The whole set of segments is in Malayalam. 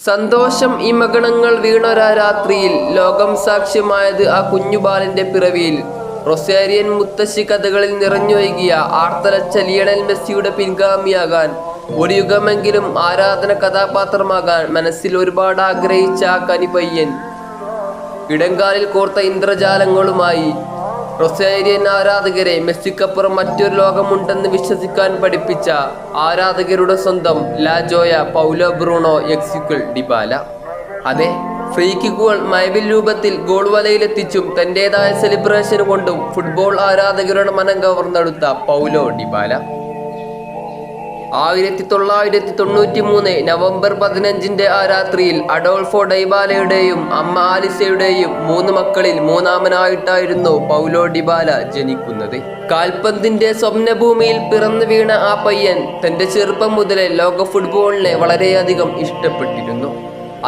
സന്തോഷം ഇമഗണങ്ങൾ വീണൊരാ രാത്രിയിൽ ലോകം സാക്ഷ്യമായത് ആ കുഞ്ഞുബാലന്റെ പിറവിയിൽ. റൊസാരിയൻ മുത്തശ്ശി കഥകളിൽ നിറഞ്ഞൊഴുകിയ ആർത്തലച്ച ലിയണൽ മെസ്സിയുടെ പിൻഗാമിയാകാൻ, ഒരു യുഗമെങ്കിലും ആരാധന കഥാപാത്രമാകാൻ മനസ്സിൽ ഒരുപാട് ആഗ്രഹിച്ച ആ കനിപയ്യൻ ഇടങ്കാലിൽ കോർത്ത ഇന്ദ്രജാലങ്ങളുമായി റൊസാരിയൻ ആരാധകരെ മെസ്സിക്കപ്പുറം മറ്റൊരു ലോകമുണ്ടെന്ന് വിശ്വസിക്കാൻ പഠിപ്പിച്ച ആരാധകരുടെ സ്വന്തം ലാജോയ പൗലോ ബ്രൂണോ എക്സിക്വൽ ഡിബാല. അതെ, ഫ്രീ കിക്കുകൾ മഴവിൽ രൂപത്തിൽ ഗോൾ വലയിലെത്തിച്ചും തൻ്റെതായ സെലിബ്രേഷൻ കൊണ്ടും ഫുട്ബോൾ ആരാധകരുടെ മനം കവർന്നെടുത്ത പൗലോ ഡിബാല 1993 നവംബർ 15 ആ രാത്രിയിൽ അഡോൾഫോ ഡൈബാലയുടെയും അമ്മ ആലിസയുടെയും 3 മക്കളിൽ മൂന്നാമനായിട്ടായിരുന്നു പൗലോ ഡിബാല ജനിക്കുന്നത്. കാൽപന്തിന്റെ സ്വപ്നഭൂമിയിൽ പിറന്നു വീണ ആ പയ്യൻ തന്റെ ചെറുപ്പം മുതലേ ലോക ഫുട്ബോളിനെ വളരെയധികം ഇഷ്ടപ്പെട്ടിരുന്നു.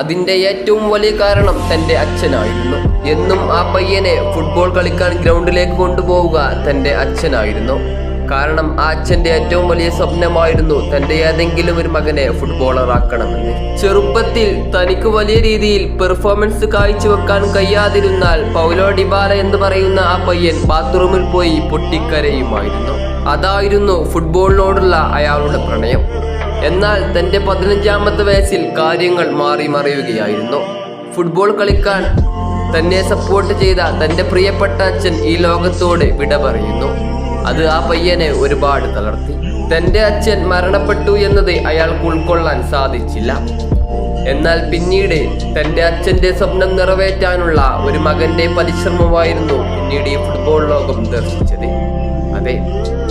അതിന്റെ ഏറ്റവും വലിയ കാരണം തന്റെ അച്ഛനായിരുന്നു. എന്നും ആ പയ്യനെ ഫുട്ബോൾ കളിക്കാൻ ഗ്രൗണ്ടിലേക്ക് കൊണ്ടുപോവുക തന്റെ അച്ഛനായിരുന്നു. കാരണം ആ അച്ഛൻ്റെ ഏറ്റവും വലിയ സ്വപ്നമായിരുന്നു തൻ്റെ ഏതെങ്കിലും ഒരു മകനെ ഫുട്ബോളറാക്കണമെന്ന്. ചെറുപ്പത്തിൽ തനിക്ക് വലിയ രീതിയിൽ പെർഫോമൻസ് കാഴ്ചവെക്കാൻ കഴിയാതിരുന്നാൽ പൗലോ ഡിബാല എന്ന് പറയുന്ന ആ പയ്യൻ ബാത്റൂമിൽ പോയി പൊട്ടിക്കരയുമായിരുന്നു. അതായിരുന്നു ഫുട്ബോളിനോടുള്ള അയാളുടെ പ്രണയം. എന്നാൽ തൻ്റെ 15ാമത്തെ വയസ്സിൽ കാര്യങ്ങൾ മാറി മറിയുകയായിരുന്നു. ഫുട്ബോൾ കളിക്കാൻ തന്നെ സപ്പോർട്ട് ചെയ്ത തൻ്റെ പ്രിയപ്പെട്ട അച്ഛൻ ഈ ലോകത്തോട് വിട പറയുന്നു. അത് ആ പയ്യനെ ഒരുപാട് തളർത്തി. തൻ്റെ അച്ഛൻ മരണപ്പെട്ടു എന്നത് അയാൾക്ക് ഉൾക്കൊള്ളാൻ സാധിച്ചില്ല. എന്നാൽ പിന്നീട് തൻ്റെ അച്ഛൻ്റെ സ്വപ്നം നിറവേറ്റാനുള്ള ഒരു മകന്റെ പരിശ്രമമായിരുന്നു പിന്നീട് ഈ ഫുട്ബോൾ ലോകം ദർശിച്ചത്. അതെ,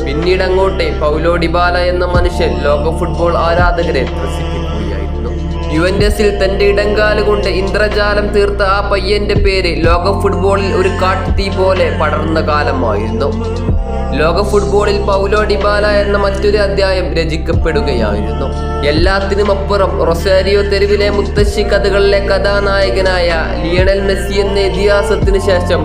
പിന്നീട് അങ്ങോട്ട് പൗലോ ഡിബാല എന്ന മനുഷ്യൻ ലോക ഫുട്ബോൾ ആരാധകരെ ത്രസിപ്പിക്കുകയായിരുന്നു. യുവന്റസിൽ തന്റെ ഇടങ്കാല് കൊണ്ട് ഇന്ദ്രജാലം തീർത്ത ആ പയ്യന്റെ പേര് ലോക ഫുട്ബോളിൽ ഒരു കാട്ടുതീ പോലെ പടർന്ന കാലമായിരുന്നു. ലോക ഫുട്ബോളിൽ പൗലോ ഡിബാല എന്ന മറ്റൊരു അധ്യായം രചിക്കപ്പെടുകയായിരുന്നു. എല്ലാത്തിനുമപ്പുറം റൊസാരിയോ തെരുവിലെ മുത്തശ്ശി കഥകളിലെ കഥാനായകനായ ലിയണൽ മെസ്സി എന്ന ഇതിഹാസത്തിന് ശേഷം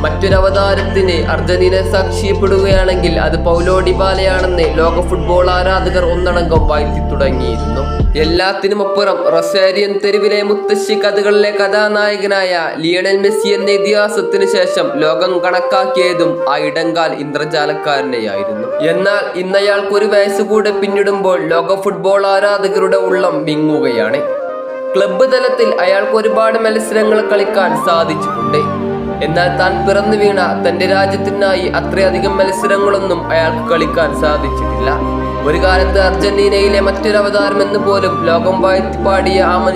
മറ്റൊരവതാരത്തിന് അർജന്റീന സാക്ഷ്യപ്പെടുകയാണെങ്കിൽ അത് പൗലോ ഡിബാലയാണെന്ന് ലോക ഫുട്ബോൾ ആരാധകർ ഒന്നടങ്കം വാഴ്ത്തി തുടങ്ങിയിരുന്നു. എല്ലാത്തിനുമപ്പുറം റൊസാരിയൻ തെരുവിലെ മുത്തശ്ശി കഥകളിലെ കഥാനായകനായ ലിയണൽ മെസ്സി എന്ന ഇതിഹാസത്തിന് ശേഷം ലോകം കണക്കാക്കിയതും ആ ഇടങ്കാൽ ഇന്ദ്രജാലക്കാരനെയായിരുന്നു. എന്നാൽ ഇന്നയാൾക്ക് ഒരു വയസ്സ് കൂടെ പിന്നിടുമ്പോൾ ലോക ഫുട്ബോൾ ആരാധകരുടെ ഉള്ളം വിങ്ങുകയാണ്. ക്ലബ്ബ് തലത്തിൽ അയാൾക്ക് ഒരുപാട് മത്സരങ്ങൾ കളിക്കാൻ സാധിച്ചിട്ടുണ്ട്. എന്നാൽ താൻ പിറന്നു വീണ തന്റെ രാജ്യത്തിനായി അത്രയധികം മത്സരങ്ങളൊന്നും അയാൾക്ക് കളിക്കാൻ സാധിച്ചിട്ടില്ല. ഒരു കാലത്ത് അർജന്റീനയിലെ മറ്റൊരു അവതാരം എന്ന് പോലും ലോകം വാഴ്ത്തി പാടിയ ആ മനുഷ്യൻ